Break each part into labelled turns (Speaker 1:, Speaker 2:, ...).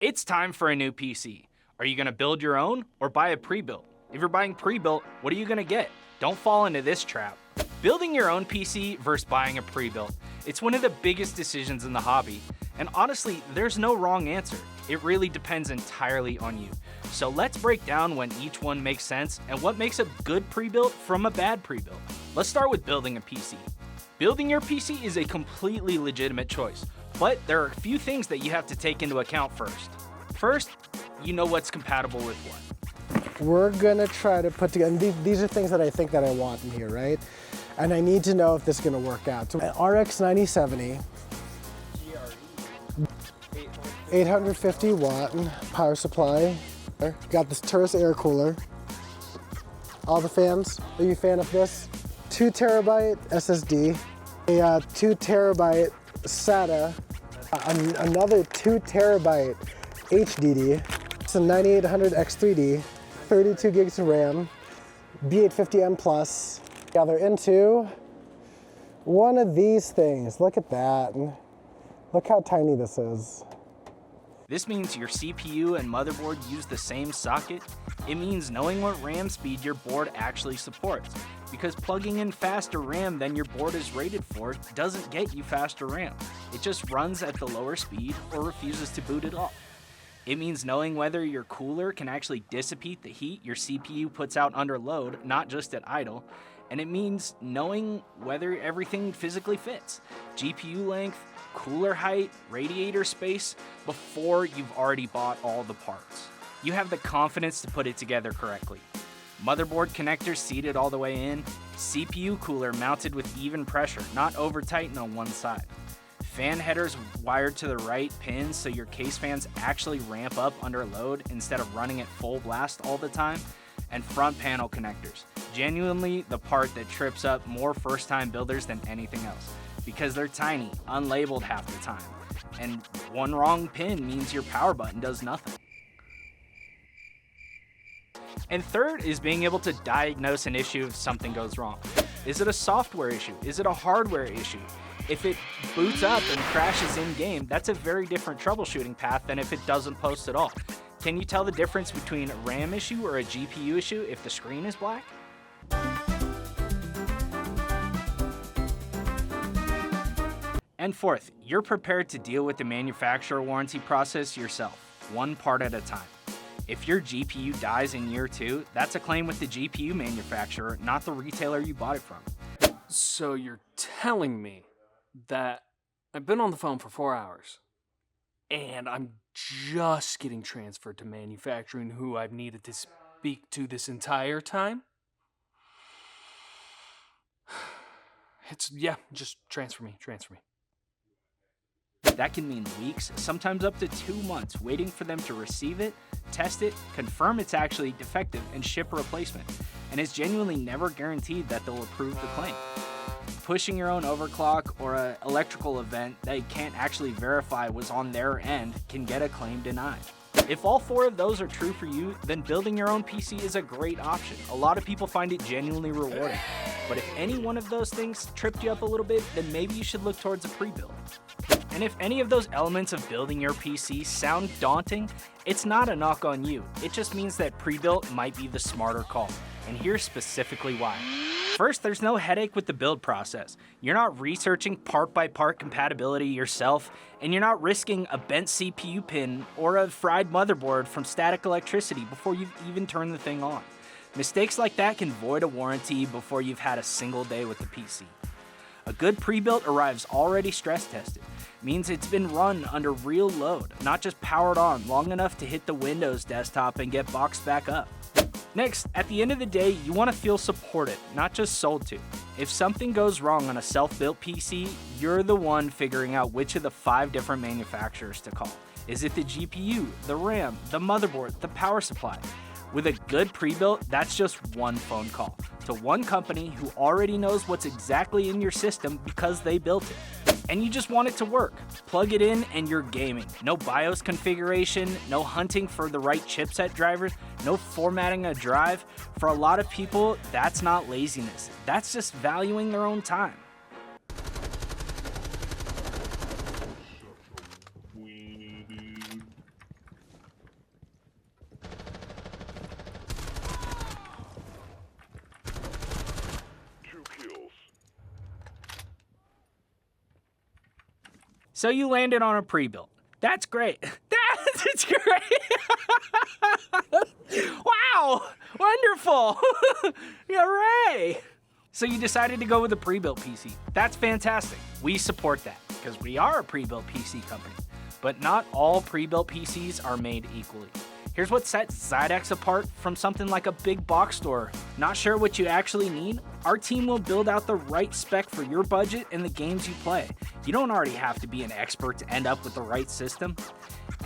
Speaker 1: It's time for a new PC. Are you going to build your own or buy a pre-built? If you're buying pre-built, what are you going to get? Don't fall into this trap. Building your own PC versus buying a pre-built. It's one of the biggest decisions in the hobby. And honestly, there's no wrong answer. It really depends entirely on you. So let's break down when each one makes sense and what makes a good pre-built from a bad pre-built. Let's start with building a PC. Building your PC is a completely legitimate choice, but there are a few things that you have to take into account first. First, you know what's compatible with what.
Speaker 2: We're gonna try to put together, and these are things that I think that I want in here, right? And I need to know if this is gonna work out. So an RX 9070, 850 watt power supply. Got this Turris air cooler. All the fans, are you a fan of this? 2 terabyte SSD, a 2 terabyte SATA, another 2 terabyte HDD, it's a 9800 X3D, 32 gigs of RAM, B850M Plus. Gather into one of these things. Look at that. Look how tiny this is.
Speaker 1: This means your CPU and motherboard use the same socket. It means knowing what RAM speed your board actually supports, because plugging in faster RAM than your board is rated for doesn't get you faster RAM. It just runs at the lower speed or refuses to boot at all. It means knowing whether your cooler can actually dissipate the heat your CPU puts out under load, not just at idle. And it means knowing whether everything physically fits. GPU length, cooler height, radiator space, before you've already bought all the parts. You have the confidence to put it together correctly. Motherboard connectors seated all the way in, CPU cooler mounted with even pressure, not over tightened on one side. Fan headers wired to the right pins so your case fans actually ramp up under load instead of running at full blast all the time. And front panel connectors. Genuinely the part that trips up more first-time builders than anything else, because they're tiny, unlabeled half the time, and one wrong pin means your power button does nothing. And third is being able to diagnose an issue if something goes wrong. Is it a software issue? Is it a hardware issue? If it boots up and crashes in-game, that's a very different troubleshooting path than if it doesn't post at all. Can you tell the difference between a RAM issue or a GPU issue if the screen is black? And fourth, you're prepared to deal with the manufacturer warranty process yourself, one part at a time. If your GPU dies in year 2, that's a claim with the GPU manufacturer, not the retailer you bought it from.
Speaker 3: So you're telling me that I've been on the phone for 4 hours, and I'm just getting transferred to manufacturing, who I've needed to speak to this entire time? Just transfer me.
Speaker 1: That can mean weeks, sometimes up to 2 months, waiting for them to receive it, test it, confirm it's actually defective, and ship a replacement. And it's genuinely never guaranteed that they'll approve the claim. Pushing your own overclock or an electrical event that you can't actually verify was on their end can get a claim denied. If all 4 of those are true for you, then building your own PC is a great option. A lot of people find it genuinely rewarding. But if any one of those things tripped you up a little bit, then maybe you should look towards a pre-built. And if any of those elements of building your PC sound daunting, it's not a knock on you. It just means that pre-built might be the smarter call. And here's specifically why. First, there's no headache with the build process. You're not researching part-by-part compatibility yourself, and you're not risking a bent CPU pin or a fried motherboard from static electricity before you've even turned the thing on. Mistakes like that can void a warranty before you've had a single day with the PC. A good pre-built arrives already stress-tested. Means it's been run under real load, not just powered on long enough to hit the Windows desktop and get boxed back up. Next, at the end of the day, you want to feel supported, not just sold to. If something goes wrong on a self-built PC, you're the one figuring out which of the 5 different manufacturers to call. Is it the GPU, the RAM, the motherboard, the power supply? With a good pre-built, that's just one phone call to one company who already knows what's exactly in your system because they built it. And you just want it to work. Plug it in and you're gaming. No BIOS configuration, no hunting for the right chipset drivers, no formatting a drive. For a lot of people, that's not laziness. That's just valuing their own time. So you landed on a pre-built. That's great. That's great. Wow, wonderful. Hooray. So you decided to go with a pre-built PC. That's fantastic. We support that because we are a pre-built PC company. But not all pre-built PCs are made equally. Here's what sets Zydex apart from something like a big box store. Not sure what you actually need? Our team will build out the right spec for your budget and the games you play. You don't already have to be an expert to end up with the right system.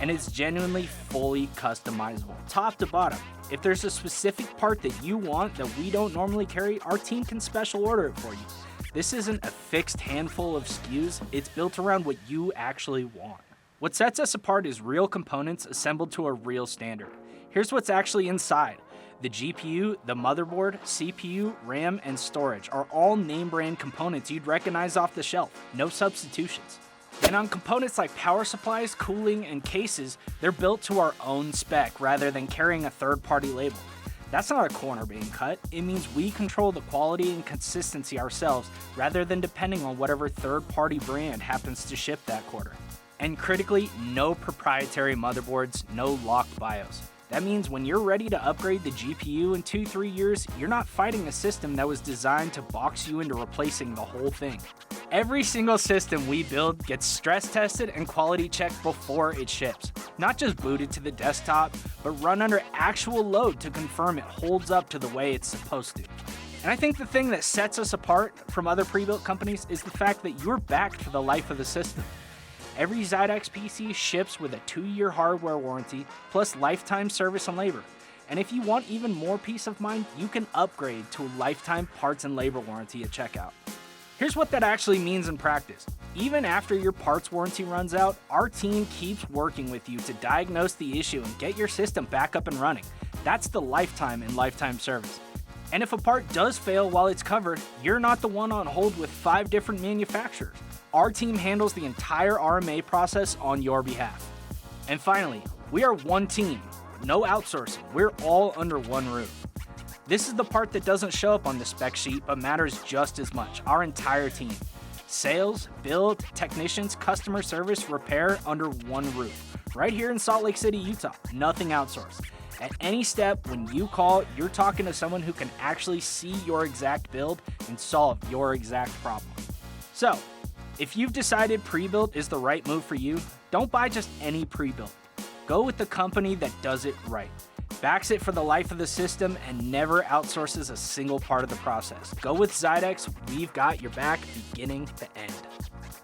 Speaker 1: And it's genuinely fully customizable, top to bottom. If there's a specific part that you want that we don't normally carry, our team can special order it for you. This isn't a fixed handful of SKUs, it's built around what you actually want. What sets us apart is real components assembled to a real standard. Here's what's actually inside. The GPU, the motherboard, CPU, RAM, and storage are all name brand components you'd recognize off the shelf, no substitutions. And on components like power supplies, cooling, and cases, they're built to our own spec rather than carrying a third-party label. That's not a corner being cut. It means we control the quality and consistency ourselves rather than depending on whatever third-party brand happens to ship that quarter. And critically, no proprietary motherboards, no locked BIOS. That means when you're ready to upgrade the GPU in 2-3 years, you're not fighting a system that was designed to box you into replacing the whole thing. Every single system we build gets stress tested and quality checked before it ships. Not just booted to the desktop, but run under actual load to confirm it holds up to the way it's supposed to. And I think the thing that sets us apart from other pre-built companies is the fact that you're backed for the life of the system. Every Zydex PC ships with a 2-year hardware warranty, plus lifetime service and labor. And if you want even more peace of mind, you can upgrade to a lifetime parts and labor warranty at checkout. Here's what that actually means in practice. Even after your parts warranty runs out, our team keeps working with you to diagnose the issue and get your system back up and running. That's the lifetime in lifetime service. And if a part does fail while it's covered, you're not the one on hold with 5 different manufacturers. Our team handles the entire RMA process on your behalf. And finally, we are one team, no outsourcing. We're all under one roof. This is the part that doesn't show up on the spec sheet but matters just as much, our entire team. Sales, build, technicians, customer service, repair under one roof. Right here in Salt Lake City, Utah, nothing outsourced. At any step, when you call, you're talking to someone who can actually see your exact build and solve your exact problem. So, if you've decided pre-built is the right move for you, don't buy just any pre-built. Go with the company that does it right, backs it for the life of the system, and never outsources a single part of the process. Go with Zydex, we've got your back beginning to end.